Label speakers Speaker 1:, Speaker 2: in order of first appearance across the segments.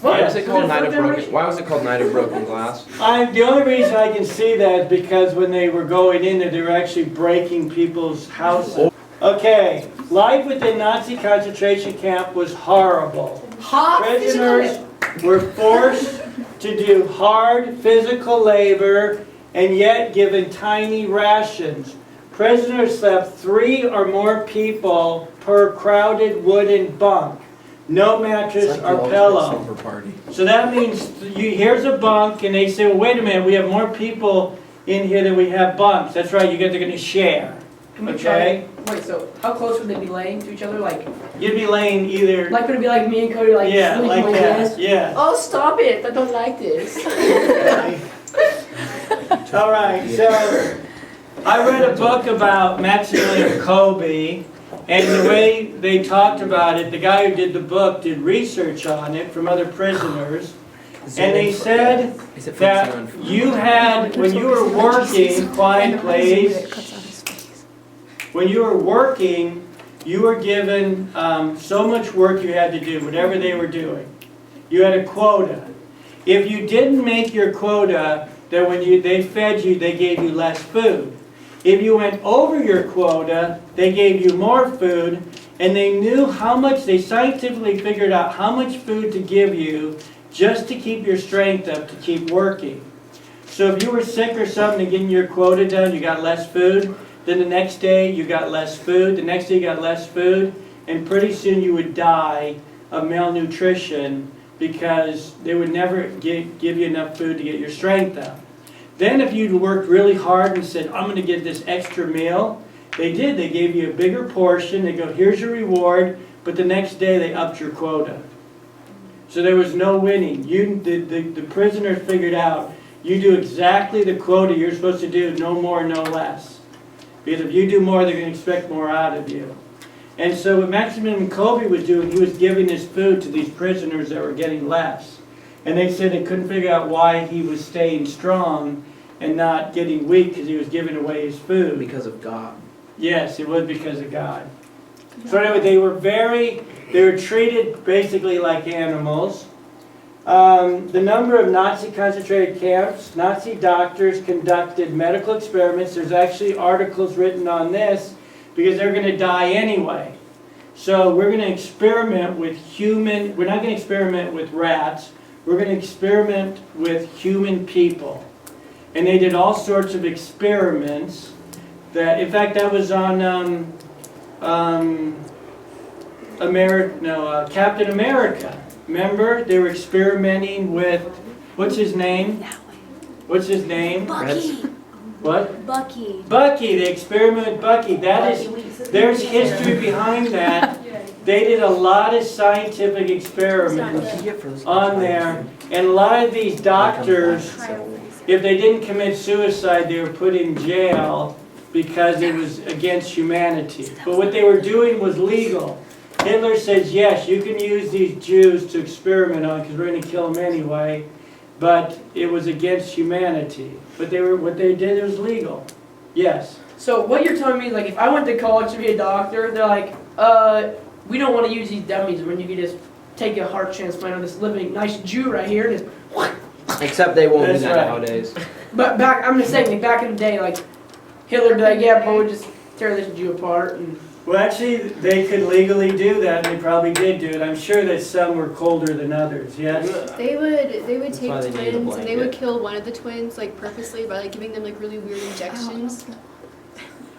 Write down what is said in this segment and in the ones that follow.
Speaker 1: Why was it called Night of Broken? Why was it called Night of Broken Glass?
Speaker 2: The only reason I can see that is because when they were going in there, they were actually breaking people's houses. Okay, life within Nazi concentration camp was horrible. Prisoners were forced to do hard physical labor and yet given tiny rations. Prisoners slept 3 or more people per crowded wooden bunk. No mattress or pillow. So that means here's a bunk, and they say, well, wait a minute, we have more people in here than we have bunks. That's right, you guys are going to share. Okay?
Speaker 3: Wait, so how close would they be laying to each other? Like,
Speaker 2: you'd be laying either.
Speaker 3: like would it be like me and Cody, like sleeping
Speaker 2: like that.
Speaker 3: this?
Speaker 2: Yeah.
Speaker 4: Oh, stop it! I don't like this.
Speaker 2: All right, so I read a book about Maximilian Kolbe. And the way they talked about it, the guy who did the book did research on it from other prisoners. And they said that you had, when you were working, quiet please, when you were working, you were given so much work you had to do, whatever they were doing. You had a quota. If you didn't make your quota, then when they fed you, they gave you less food. If you went over your quota, they gave you more food, and they knew how much, they scientifically figured out how much food to give you just to keep your strength up, to keep working. So if you were sick or something and getting your quota done, you got less food, then the next day you got less food, the next day you got less food, and pretty soon you would die of malnutrition because they would never give you enough food to get your strength up. Then if you'd worked really hard and said, I'm going to get this extra meal, they did. They gave you a bigger portion. They go, here's your reward, but the next day they upped your quota. So there was no winning. The prisoners figured out, you do exactly the quota you're supposed to do, no more, no less. Because if you do more, they're going to expect more out of you. And so what Maximilian Kolbe was doing, he was giving this food to these prisoners that were getting less. And they said they couldn't figure out why he was staying strong and not getting weak because he was giving away his food.
Speaker 1: Because of God.
Speaker 2: Yes, it was because of God. So anyway, they were treated basically like animals. The number of Nazi concentrated camps, Nazi doctors conducted medical experiments. There's actually articles written on this because they're going to die anyway. So we're going to experiment with we're not going to experiment with rats. We're going to experiment with human people. And they did all sorts of experiments that, in fact, that was on Captain America. Remember? They were experimenting with, what's his name? What's his name?
Speaker 5: Bucky.
Speaker 2: What?
Speaker 5: Bucky.
Speaker 2: Bucky. They experimented with Bucky. There's history behind that. They did a lot of scientific experiments on there, and a lot of these doctors, if they didn't commit suicide, they were put in jail because it was against humanity. But what they were doing was legal. Hitler says, yes, you can use these Jews to experiment on because we're going to kill them anyway, but it was against humanity. But what they did was legal. Yes?
Speaker 3: So what you're telling me, like if I went to college to be a doctor, they're like, we don't want to use these dummies when you can just take a heart transplant on this living nice Jew right here and just.
Speaker 1: Except they won't do that nowadays.
Speaker 3: But I'm just saying, like back in the day, like Hitler would be like, yeah, but we'll just tear this Jew apart. And
Speaker 2: well, actually, they could legally do that, and they probably did do it. I'm sure that some were colder than others. Yes.
Speaker 4: They would take
Speaker 1: why they need a
Speaker 4: twins and they would
Speaker 1: blanket.
Speaker 4: kill one of the twins like purposely by like giving them like really weird injections.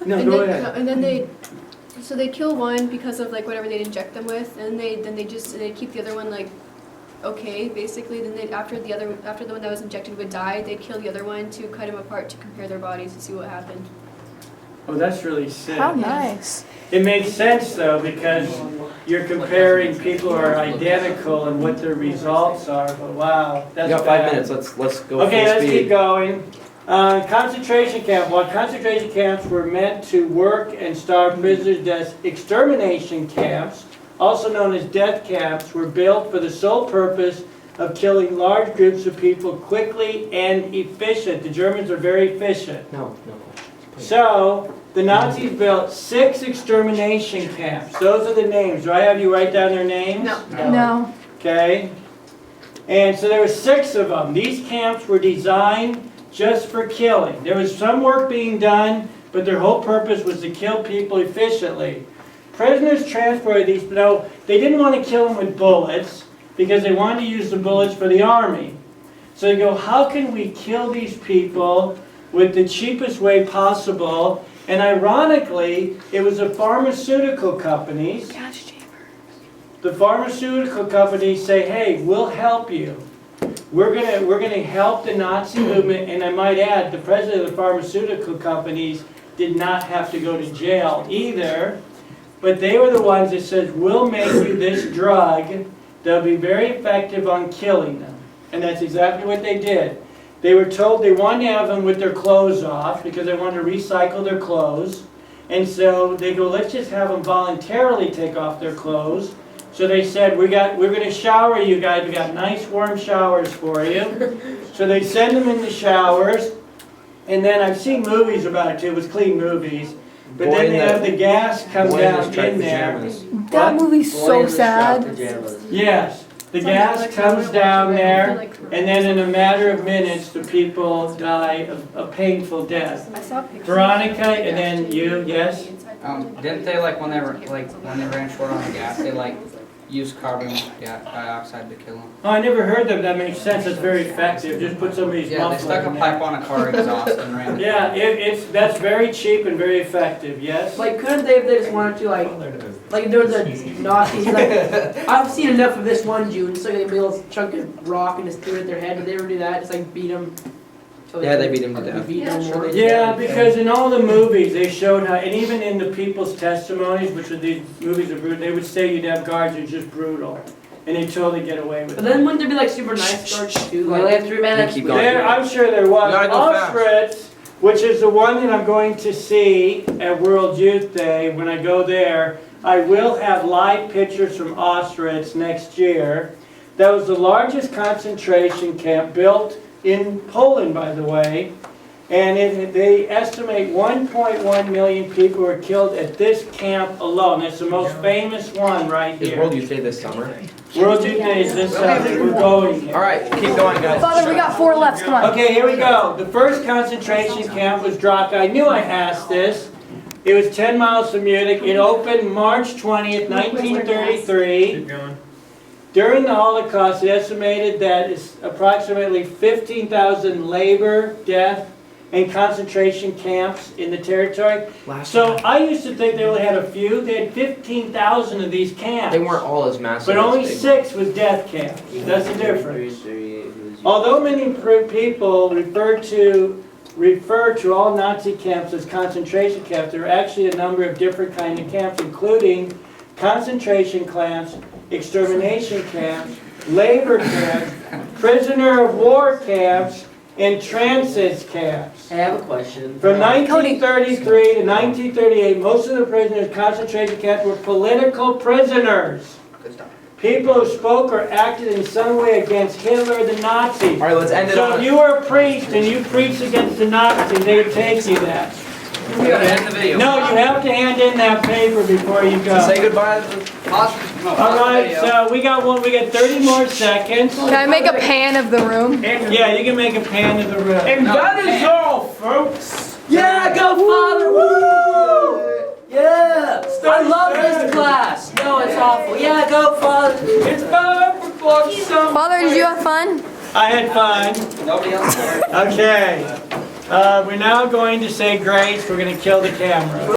Speaker 2: No,
Speaker 4: and
Speaker 2: go
Speaker 4: then,
Speaker 2: ahead.
Speaker 4: And then they'd kill one because of like whatever they'd inject them with, and they'd keep the other one like okay, basically. Then after the one that was injected would die, they'd kill the other one to cut him apart to compare their bodies to see what happened.
Speaker 2: Oh, that's really sick.
Speaker 6: How nice.
Speaker 2: It makes sense though because you're comparing people who are identical and what their results are. But wow, that's
Speaker 1: You got
Speaker 2: bad.
Speaker 1: 5 minutes. Let's go.
Speaker 2: Okay,
Speaker 1: full
Speaker 2: let's
Speaker 1: speed.
Speaker 2: keep going. Concentration camp. While concentration camps were meant to work and starve prisoners, as extermination camps, also known as death camps, were built for the sole purpose of killing large groups of people quickly and efficient. The Germans are very efficient.
Speaker 1: No.
Speaker 2: So, the Nazis built 6 extermination camps. Those are the names. Do I have you write down their names?
Speaker 4: No.
Speaker 6: No.
Speaker 2: Okay. And so there were 6 of them. These camps were designed just for killing. There was some work being done, but their whole purpose was to kill people efficiently. Prisoners transported these, no, they didn't want to kill them with bullets because they wanted to use the bullets for the army. So they go, how can we kill these people with the cheapest way possible? And ironically, it was the pharmaceutical companies. The pharmaceutical companies say, hey, we'll help you. We're gonna help the Nazi movement, and I might add, the president of the pharmaceutical companies did not have to go to jail either, but they were the ones that said, we'll make you this drug that'll be very effective on killing them. And that's exactly what they did. They were told they wanted to have them with their clothes off because they wanted to recycle their clothes. And so they go, let's just have them voluntarily take off their clothes. So they said, we're going to shower you guys. We got nice warm showers for you. So they send them in the showers. And then I've seen movies about it too. It was clean movies. But then they have the gas come down in there.
Speaker 5: That movie's so sad.
Speaker 2: Yes. The gas comes down there, and then in a matter of minutes, the people die a painful death.
Speaker 4: I saw pictures.
Speaker 2: Veronica, and then you, yes?
Speaker 6: Didn't they when they ran short on the gas, they use carbon dioxide to kill them?
Speaker 2: Oh, I never heard that. That makes sense. That's very effective. Just put somebody's
Speaker 6: Yeah, they
Speaker 2: muffler
Speaker 6: stuck a
Speaker 2: in
Speaker 6: pipe
Speaker 2: there.
Speaker 6: on a car exhaust and ran it.
Speaker 2: Yeah, that's very cheap and very effective. Yes.
Speaker 3: Like, couldn't they if they just wanted to, like if there was a Nazi, like, I've seen enough of this one Jew, just like a little chunk of rock and just threw it at their head. Did they ever do that? Just like beat them?
Speaker 1: Yeah, they beat him to death.
Speaker 2: Yeah, because in all the movies they showed how, and even in the people's testimonies, which are these movies are brutal, they would say you'd have guards who are just brutal, and they totally get away with it.
Speaker 3: But then wouldn't there be like super nice guards too?
Speaker 7: We
Speaker 3: Like,
Speaker 7: only have 3 minutes.
Speaker 1: Keep going.
Speaker 2: There, I'm sure there was.
Speaker 1: You gotta go fast.
Speaker 2: Auschwitz, which is the one that I'm going to see at World Youth Day when I go there. I will have live pictures from Auschwitz next year. That was the largest concentration camp built in Poland, by the way. And they estimate 1.1 million people were killed at this camp alone. It's the most famous one right
Speaker 1: Is
Speaker 2: here.
Speaker 1: World Youth Day this summer?
Speaker 2: World Youth Day is this summer. We're going here.
Speaker 1: All right, keep going, guys.
Speaker 5: Father, we got 4 left. Come on.
Speaker 2: Okay, here we go. The first concentration camp was Dachau. I knew I asked this. It was 10 miles from Munich. It opened March 20th, 1933. During the Holocaust, it estimated that it's approximately 15,000 labor, death, and concentration camps in the territory. So I used to think they only had a few. They had 15,000 of these camps.
Speaker 1: They weren't all as massive.
Speaker 2: But only
Speaker 1: as
Speaker 2: 6 was death camps. That's the difference. Although many people refer to all Nazi camps as concentration camps, there are actually a number of different kinds of camps, including concentration camps, extermination camps, labor camps, prisoner of war camps, and transit camps.
Speaker 7: I have a question.
Speaker 2: From 1933 to 1938, most of the prisoners in concentration camps were political prisoners. People who spoke or acted in some way against Hitler or the Nazis.
Speaker 1: All right, let's end it
Speaker 2: So
Speaker 1: on.
Speaker 2: if you were a priest and you preached against the Nazis, they would take you that.
Speaker 6: We gotta end the video.
Speaker 2: No, you have to hand in that paper before you go.
Speaker 1: Say goodbye.
Speaker 2: All right, so we got 30 more seconds.
Speaker 5: Can I make a pan of the room?
Speaker 2: Yeah, you can make a pan of the room.
Speaker 3: and that is all, folks.
Speaker 7: Yeah, go Father! Woo! Yeah! I love this class. No, it's awful. Yeah, go Father!
Speaker 2: It's time for Club Summer.
Speaker 5: Father, did you have fun?
Speaker 2: I had fun.
Speaker 6: Nobody else.
Speaker 2: Okay. We're now going to say grace. We're going to kill the camera.